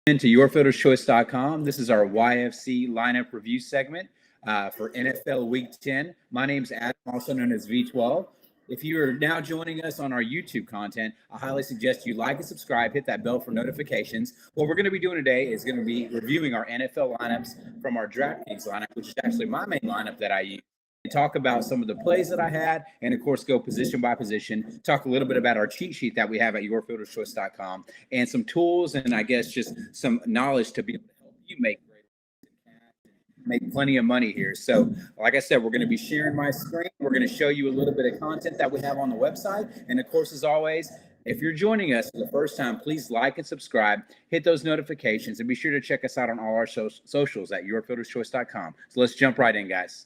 Into yourfielderschoice.com. This is our YFC lineup review segment for NFL Week 10. My name's Adam, also known as V12. If you are now joining us on our YouTube content, I highly suggest you like and subscribe, hit that bell for notifications. What we're going to be doing today is going to be reviewing our NFL lineups from our DraftKings lineup, which is actually my main lineup that I use. Talk about some of the plays that I had, and of course, go position by position. Talk a little bit about our cheat sheet that we have at yourfielderschoice.com and some tools, and I guess just some knowledge to be able to help you make plenty of money here. So, like I said, we're going to be sharing my screen. We're going to show you a little bit of content that we have on the website, and of course, as always, if you're joining us for the first time, please like and subscribe, hit those notifications, and be sure to check us out on all our socials at yourfielderschoice.com. So let's jump right in, guys.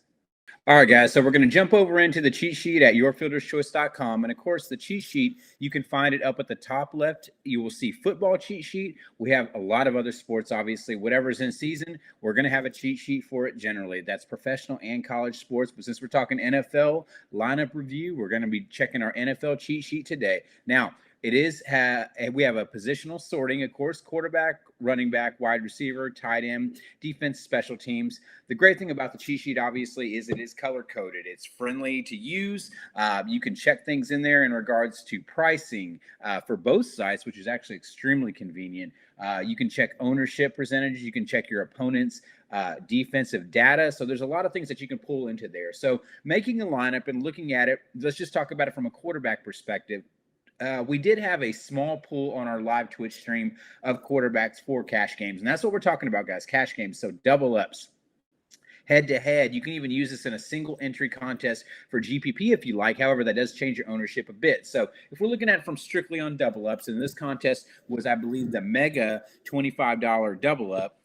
All right, guys, so we're going to jump over into the cheat sheet at yourfielderschoice.com. And, of course, the cheat sheet, you can find it up at the top left. You will see football cheat sheet. We have a lot of other sports, obviously. Whatever's in season, we're going to have a cheat sheet for it generally. That's professional and college sports. But since we're talking NFL lineup review, we're going to be checking our NFL cheat sheet today. Now, we have a positional sorting, of course, quarterback, running back, wide receiver, tight end, defense, special teams. The great thing about the cheat sheet, obviously, is it is color-coded. It's friendly to use. You can check things in there in regards to pricing for both sites, which is actually extremely convenient. You can check ownership percentages. You can check your opponent's defensive data. So there's a lot of things that you can pull into there. So making a lineup and looking at it, let's just talk about it from a quarterback perspective. We did have a small pool on our live Twitch stream of quarterbacks for cash games. And that's what we're talking about, guys, cash games. So double ups, head to head. You can even use this in a single entry contest for GPP if you like. However, that does change your ownership a bit. So if we're looking at it from strictly on double ups, and this contest was, I believe, the mega $25 double up,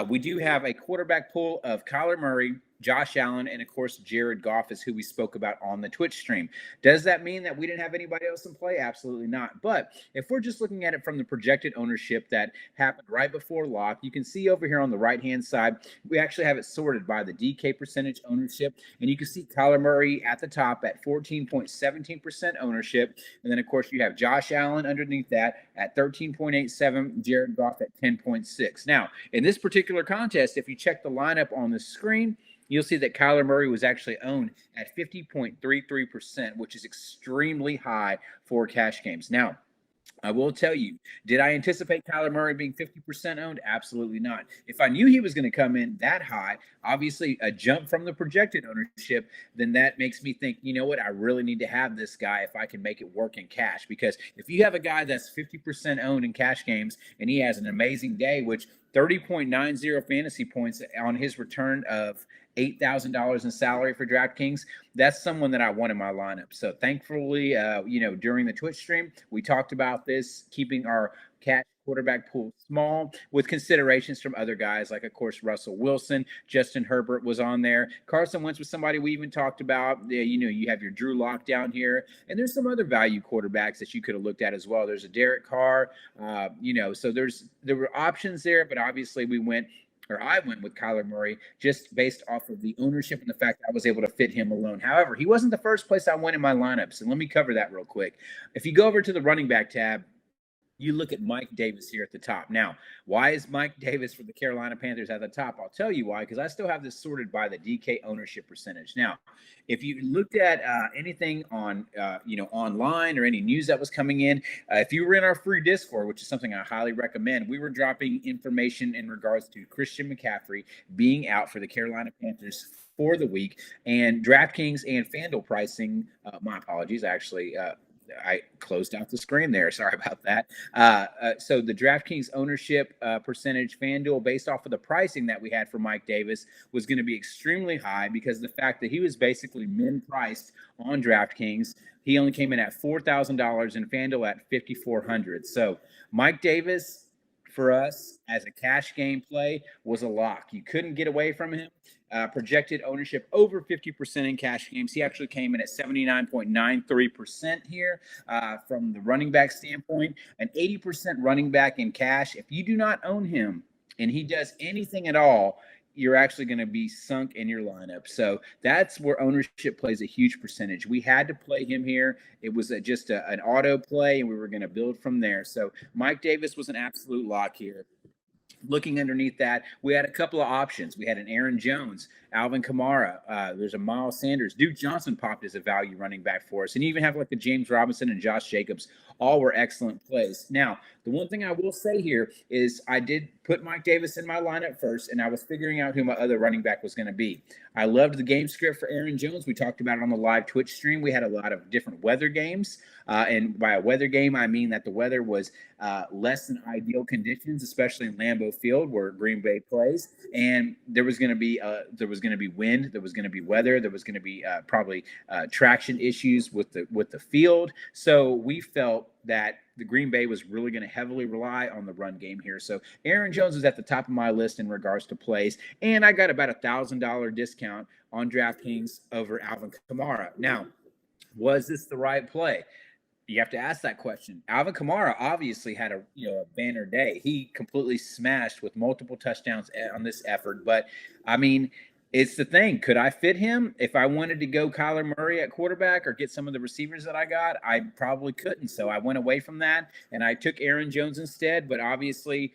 we do have a quarterback pool of Kyler Murray, Josh Allen, and of course, Jared Goff is who we spoke about on the Twitch stream. Does that mean that we didn't have anybody else in play? Absolutely not. But if we're just looking at it from the projected ownership that happened right before lock, you can see over here on the right-hand side, we actually have it sorted by the DK percentage ownership. And you can see Kyler Murray at the top at 14.17% ownership. And then, of course, you have Josh Allen underneath that at 13.87, Jared Goff at 10.6. Now, in this particular contest, if you check the lineup on the screen, you'll see that Kyler Murray was actually owned at 50.33%, which is extremely high for cash games. Now, I will tell you, did I anticipate Kyler Murray being 50% owned? Absolutely not. If I knew he was going to come in that high, obviously a jump from the projected ownership, then that makes me think, you know what, I really need to have this guy if I can make it work in cash. Because if you have a guy that's 50% owned in cash games and he has an amazing day, which 30.90 fantasy points on his return of $8,000 in salary for DraftKings, that's someone that I want in my lineup. So thankfully, during the Twitch stream, we talked about this, keeping our cash quarterback pool small with considerations from other guys like, of course, Russell Wilson. Justin Herbert was on there. Carson Wentz was somebody we even talked about. You have your Drew Lock down here, and there's some other value quarterbacks that you could have looked at as well. There's a Derek Carr, so there were options there, but obviously I went with Kyler Murray just based off of the ownership and the fact that I was able to fit him alone. However, he wasn't the first place I went in my lineups, and let me cover that real quick. If you go over to the running back tab, you look at Mike Davis here at the top. Now, why is Mike Davis for the Carolina Panthers at the top? I'll tell you why, because I still have this sorted by the DK ownership percentage. Now, if you looked at anything on, online or any news that was coming in, if you were in our free Discord, which is something I highly recommend, we were dropping information in regards to Christian McCaffrey being out for the Carolina Panthers for the week, and DraftKings and FanDuel pricing. My apologies, actually. I closed out the screen there. Sorry about that. So the DraftKings ownership percentage, FanDuel, based off of the pricing that we had for Mike Davis, was going to be extremely high because of the fact that he was basically min-priced on DraftKings. He only came in at $4,000 and FanDuel at $5,400. So Mike Davis, for us as a cash game play, was a lock. You couldn't get away from him. Projected ownership over 50% in cash games. He actually came in at 79.93% here from the running back standpoint. An 80% running back in cash. If you do not own him and he does anything at all, you're actually going to be sunk in your lineup. So that's where ownership plays a huge percentage. We had to play him here. It was an auto play, and we were going to build from there. So Mike Davis was an absolute lock here. Looking underneath that, we had a couple of options. We had an Aaron Jones, Alvin Kamara. There's a Miles Sanders. Duke Johnson popped as a value running back for us. And you even have like the James Robinson and Josh Jacobs. All were excellent plays. Now, the one thing I will say here is I did put Mike Davis in my lineup first, and I was figuring out who my other running back was going to be. I loved the game script for Aaron Jones. We talked about it on the live Twitch stream. We had a lot of different weather games. And by a weather game, I mean that the weather was less than ideal conditions, especially in Lambeau Field where Green Bay plays. And there was going to be wind, there was going to be weather, there was going to be probably traction issues with the field. So we felt that the Green Bay was really going to heavily rely on the run game here. So Aaron Jones was at the top of my list in regards to plays, and I got about $1,000 discount on DraftKings over Alvin Kamara. Now, was this the right play? You have to ask that question. Alvin Kamara obviously had a banner day. He completely smashed with multiple touchdowns on this effort. But I mean, it's the thing. Could I fit him if I wanted to go Kyler Murray at quarterback or get some of the receivers that I got? I probably couldn't. So I went away from that and I took Aaron Jones instead. But obviously,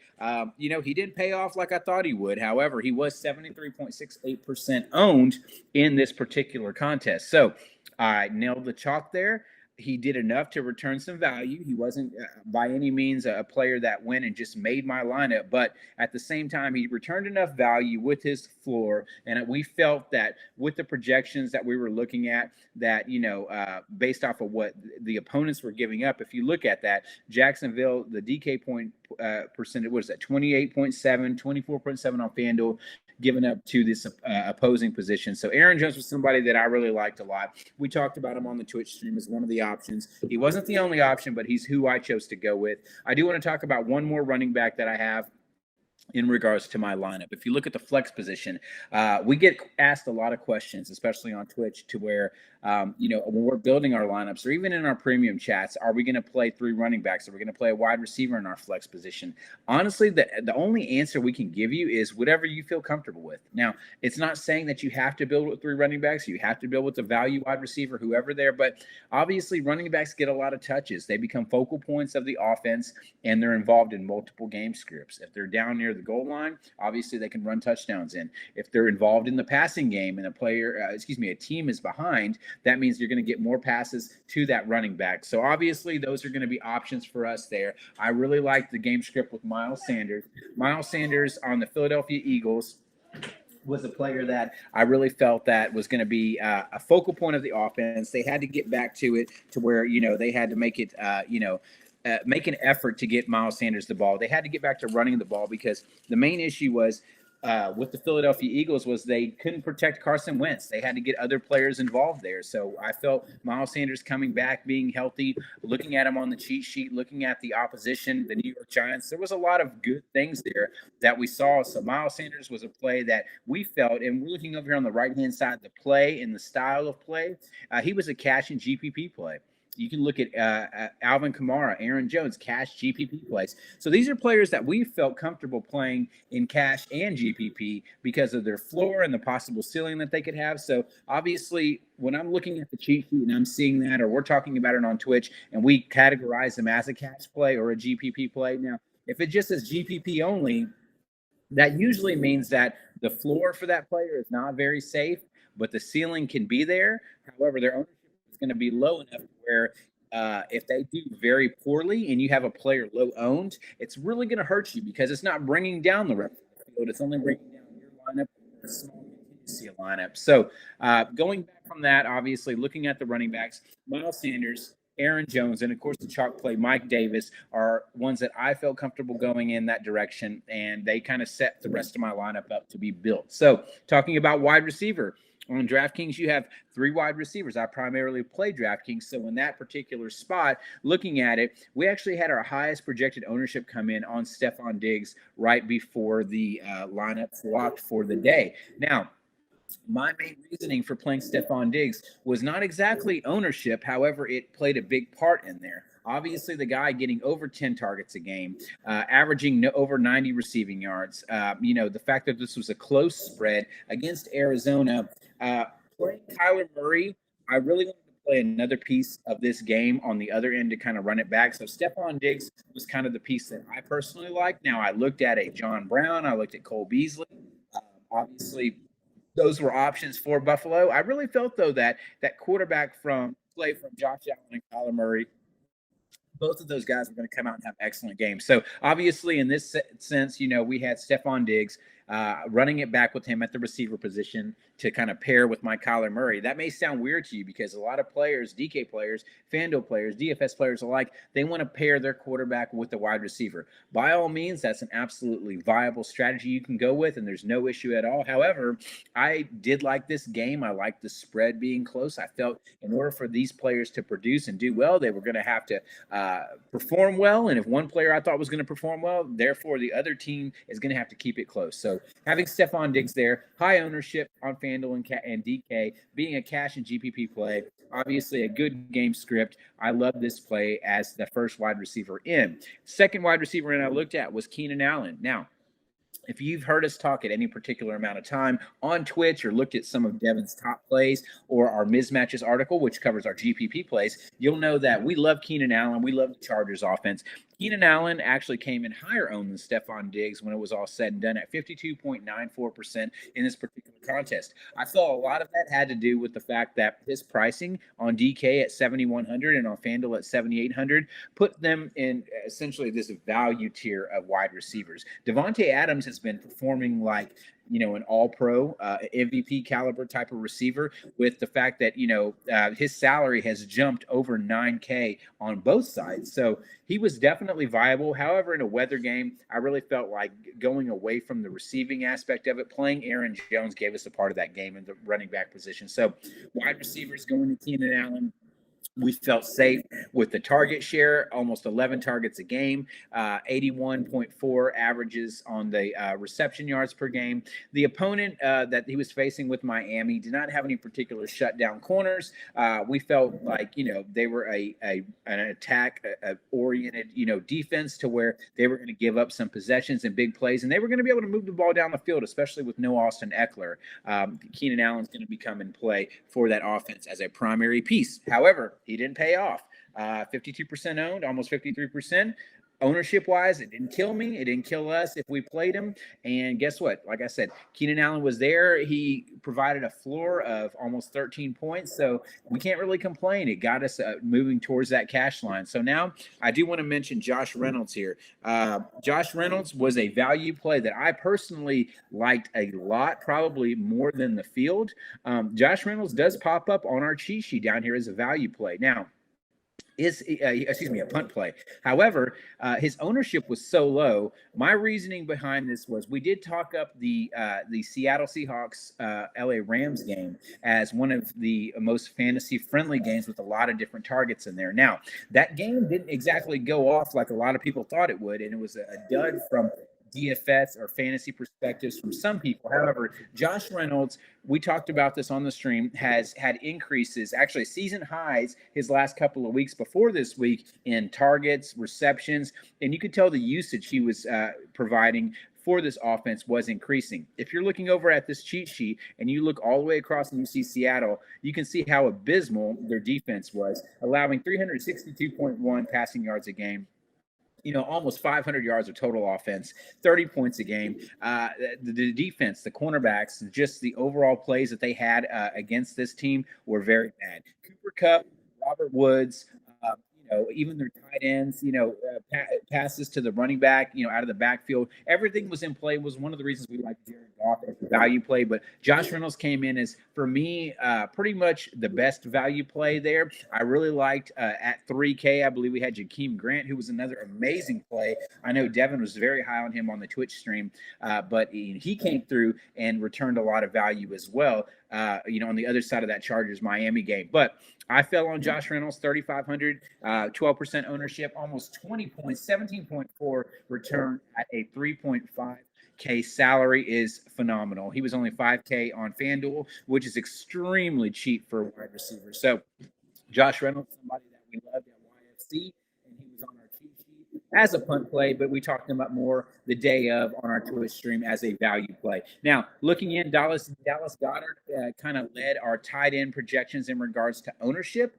he didn't pay off like I thought he would. However, he was 73.68% owned in this particular contest. So I nailed the chalk there. He did enough to return some value. He wasn't by any means a player that went and just made my lineup, but at the same time, he returned enough value with his floor. And we felt that with the projections that we were looking at, that, based off of what the opponents were giving up, if you look at that, Jacksonville, the DK point percentage, what is that, 28.7, 24.7 on FanDuel, given up to this opposing position. So Aaron Jones was somebody that I really liked a lot. We talked about him on the Twitch stream as one of the options. He wasn't the only option, but he's who I chose to go with. I do want to talk about one more running back that I have in regards to my lineup. If you look at the flex position, we get asked a lot of questions, especially on Twitch, to where, when we're building our lineups or even in our premium chats, are we going to play 3 running backs? Are we going to play a wide receiver in our flex position? Honestly, the only answer we can give you is whatever you feel comfortable with. Now, it's not saying that you have to build with 3 running backs. You have to build with a value wide receiver, whoever there. But obviously, running backs get a lot of touches. They become focal points of the offense, and they're involved in multiple game scripts. If they're down near the goal line, obviously they can run touchdowns in. If they're involved in the passing game and a team is behind, that means you're going to get more passes to that running back. So obviously those are going to be options for us there. I really like the game script with Miles Sanders. Miles Sanders on the Philadelphia Eagles was a player that I really felt that was going to be a focal point of the offense. They had to get back to it to where, they had to make it, make an effort to get Miles Sanders the ball. They had to get back to running the ball because the main issue was with the Philadelphia Eagles was they couldn't protect Carson Wentz. They had to get other players involved there. So I felt Miles Sanders coming back, being healthy, looking at him on the cheat sheet, looking at the opposition, the New York Giants. There was a lot of good things there that we saw. So Miles Sanders was a play that we felt, and we're looking over here on the right-hand side, the play and the style of play. He was a cash and GPP play. You can look at Alvin Kamara, Aaron Jones, cash GPP plays. So these are players that we felt comfortable playing in cash and GPP because of their floor and the possible ceiling that they could have. So obviously, when I'm looking at the cheat sheet and I'm seeing that, or we're talking about it on Twitch, and we categorize them as a cash play or a GPP play. Now, if it just says GPP only, that usually means that the floor for that player is not very safe, but the ceiling can be there. However, their ownership is going to be low enough where if they do very poorly and you have a player low owned, it's really going to hurt you because it's not bringing down the rest of the field. It's only bringing down your lineup and a small contingency lineup. So going back from that, obviously looking at the running backs, Miles Sanders, Aaron Jones, and of course the chalk play Mike Davis are ones that I felt comfortable going in that direction, and they kind of set the rest of my lineup up to be built. So talking about wide receiver, on DraftKings, you have 3 wide receivers. I primarily play DraftKings, so in that particular spot, looking at it, we actually had our highest projected ownership come in on Stephon Diggs right before the lineup flopped for the day. Now, my main reasoning for playing Stephon Diggs was not exactly ownership. However, it played a big part in there. Obviously, the guy getting over 10 targets a game, averaging over 90 receiving yards. The fact that this was a close spread against Arizona, playing Kyler Murray, I really wanted to play another piece of this game on the other end to kind of run it back. So Stephon Diggs was kind of the piece that I personally liked. Now I looked at a John Brown, I looked at Cole Beasley. Obviously, those were options for Buffalo. I really felt though that quarterback from Josh Allen and Kyler Murray, both of those guys are going to come out and have excellent games. So obviously, in this sense, we had Stephon Diggs running it back with him at the receiver position to kind of pair with my Kyler Murray. That may sound weird to you because a lot of players, DK players, FanDuel players, DFS players alike, they want to pair their quarterback with the wide receiver. By all means, that's an absolutely viable strategy you can go with, and there's no issue at all. However, I did like this game. I liked the spread being close. I felt in order for these players to produce and do well, they were going to have to perform well. And if one player I thought was going to perform well, therefore the other team is going to have to keep it close. So having Stephon Diggs there, high ownership on FanDuel and DK, being a cash and GPP play, obviously a good game script. I love this play as the first wide receiver in. Second wide receiver in I looked at was Keenan Allen. Now, if you've heard us talk at any particular amount of time on Twitch or looked at some of Devin's top plays or our mismatches article, which covers our GPP plays, you'll know that we love Keenan Allen. We love the Chargers offense. Keenan Allen actually came in higher owned than Stephon Diggs when it was all said and done at 52.94% in this particular contest. I felt a lot of that had to do with the fact that his pricing on DK at 7,100 and on FanDuel at 7,800 put them in essentially this value tier of wide receivers. Devontae Adams has been performing like an all-pro MVP caliber type of receiver, with the fact that his salary has jumped over $9K on both sides. So he was definitely viable. However, in a weather game, I really felt like going away from the receiving aspect of it. Playing Aaron Jones gave us a part of that game in the running back position. So wide receivers going to Keenan Allen. We felt safe with the target share, almost 11 targets a game, 81.4 averages on the reception yards per game. The opponent that he was facing with Miami did not have any particular shutdown corners. We felt like, they were an attack-oriented, defense, to where they were going to give up some possessions and big plays, and they were going to be able to move the ball down the field, especially with no Austin Eckler. Keenan Allen's going to become in play for that offense as a primary piece. However, he didn't pay off. 52% owned, almost 53%. Ownership-wise, it didn't kill me. It didn't kill us if we played him. And guess what? Like I said, Keenan Allen was there. He provided a floor of almost 13 points, so we can't really complain. It got us moving towards that cash line. So now I do want to mention Josh Reynolds here. Josh Reynolds was a value play that I personally liked a lot, probably more than the field. Josh Reynolds does pop up on our cheat sheet down here as a value play. Now, a punt play. However, his ownership was so low. My reasoning behind this was we did talk up the Seattle Seahawks LA Rams game as one of the most fantasy friendly games with a lot of different targets in there. Now, that game didn't exactly go off like a lot of people thought it would, and it was a dud from DFS or fantasy perspectives from some people. However, Josh Reynolds, we talked about this on the stream, has had increases, actually season highs his last couple of weeks before this week in targets, receptions, and you could tell the usage he was providing for this offense was increasing. If you're looking over at this cheat sheet and you look all the way across and you see Seattle, you can see how abysmal their defense was, allowing 362.1 passing yards a game. Almost 500 yards of total offense, 30 points a game. The defense, the cornerbacks, just the overall plays that they had against this team were very bad. Cooper Kupp, Robert Woods, even their tight ends, passes to the running back, out of the backfield. Everything was in play. Was one of the reasons we liked Jared Goff as the value play. But Josh Reynolds came in as, for me, pretty much the best value play there. I really liked at 3K, I believe we had Jakeem Grant, who was another amazing play. I know Devin was very high on him on the Twitch stream, but he came through and returned a lot of value as well. On the other side of that Chargers Miami game. But I fell on Josh Reynolds, 3,500, 12% ownership, almost 20 points, 17.4 return at a 3.5K salary is phenomenal. He was only 5K on FanDuel, which is extremely cheap for a wide receiver. So Josh Reynolds, somebody that we loved at YFC, as a punt play, but we talked about more the day of on our Twitch stream as a value play. Now, looking in, Dallas Goddard kind of led our tight end projections in regards to ownership.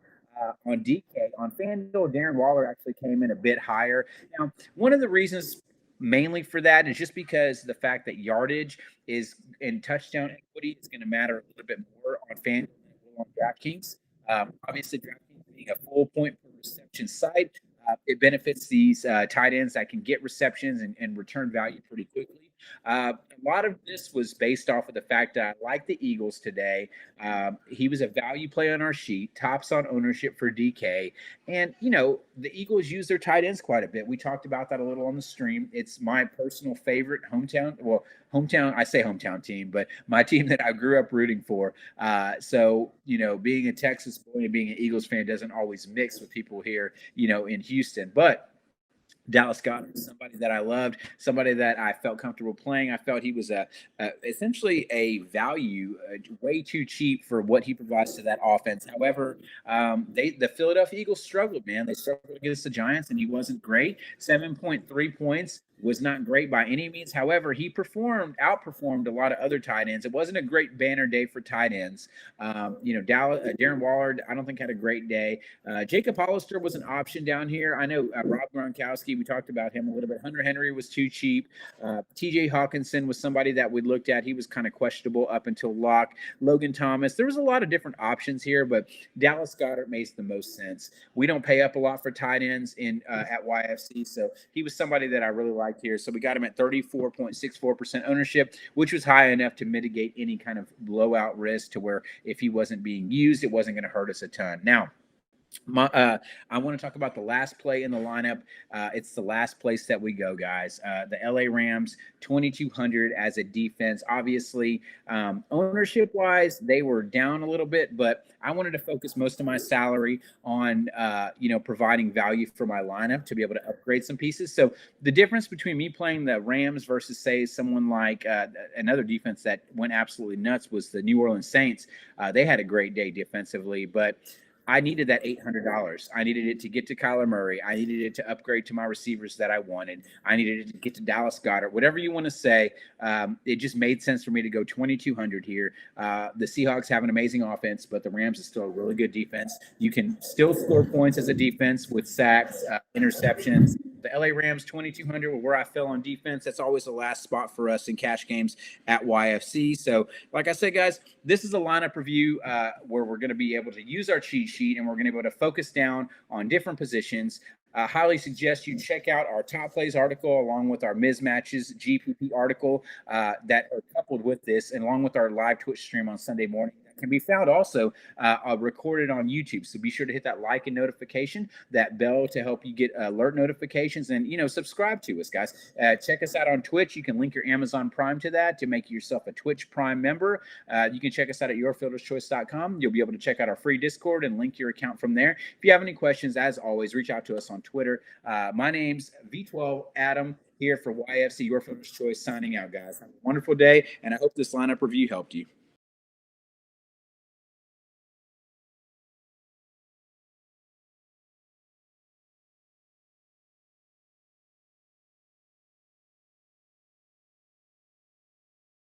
On DK, on FanDuel, Darren Waller actually came in a bit higher. Now, one of the reasons mainly for that is just because the fact that yardage is in touchdown equity is going to matter a little bit more on FanDuel than it will on DraftKings. Obviously, DraftKings being a full point per reception site, it benefits these tight ends that can get receptions and return value pretty quickly. A lot of this was based off of the fact that I like the Eagles today. He was a value play on our sheet, tops on ownership for DK. And, you know, the Eagles use their tight ends quite a bit. We talked about that a little on the stream. It's my personal favorite I say hometown team, but my team that I grew up rooting for. So, you know, being a Texas boy and being an Eagles fan doesn't always mix with people here, you know, in Houston. But Dallas Goedert, somebody that I loved, somebody that I felt comfortable playing. I felt he was essentially a value, way too cheap for what he provides to that offense. However, the Philadelphia Eagles struggled, man. They struggled against the Giants, and he wasn't great. 7.3 points was not great by any means. However, he outperformed a lot of other tight ends. It wasn't a great banner day for tight ends. You know, Darren Waller, I don't think had a great day. Jacob Hollister was an option down here. I know Rob Gronkowski, we talked about him a little bit. Hunter Henry was too cheap. TJ Hawkinson was somebody that we looked at. He was kind of questionable up until lock. Logan Thomas. There was a lot of different options here, but Dallas Goedert makes the most sense. We don't pay up a lot for tight ends at YFC, so he was somebody that I really liked here. So we got him at 34.64% ownership, which was high enough to mitigate any kind of blowout risk to where if he wasn't being used, it wasn't going to hurt us a ton. Now, I want to talk about the last play in the lineup. It's the last place that we go, guys. The LA Rams, 2,200 as a defense. Obviously, ownership-wise, they were down a little bit, but I wanted to focus most of my salary on, providing value for my lineup to be able to upgrade some pieces. So the difference between me playing the Rams versus, say, someone like another defense that went absolutely nuts was the New Orleans Saints. They had a great day defensively, but I needed that $800. I needed it to get to Kyler Murray. I needed it to upgrade to my receivers that I wanted. I needed it to get to Dallas Goedert. Whatever you want to say, it just made sense for me to go 2,200 here. The Seahawks have an amazing offense, but the Rams is still a really good defense. You can still score points as a defense with sacks, interceptions. The LA Rams 2,200 were where I fell on defense. That's always the last spot for us in cash games at YFC. So, like I said, guys, this is a lineup review where we're going to be able to use our cheat sheet and we're going to be able to focus down on different positions. Highly suggest you check out our top plays article along with our mismatches GPP article that are coupled with this, and along with our live Twitch stream on Sunday morning. Can be found also recorded on YouTube. So be sure to hit that like and notification, that bell to help you get alert notifications, and, you know, subscribe to us, guys. Check us out on Twitch. You can link your Amazon Prime to that to make yourself a Twitch Prime member. You can check us out at yourfielderschoice.com. You'll be able to check out our free Discord and link your account from there. If you have any questions, as always, reach out to us on Twitter. My name's V12 Adam here for YFC, Your Fielder's Choice, signing out, guys. Have a wonderful day, and I hope this lineup review helped you.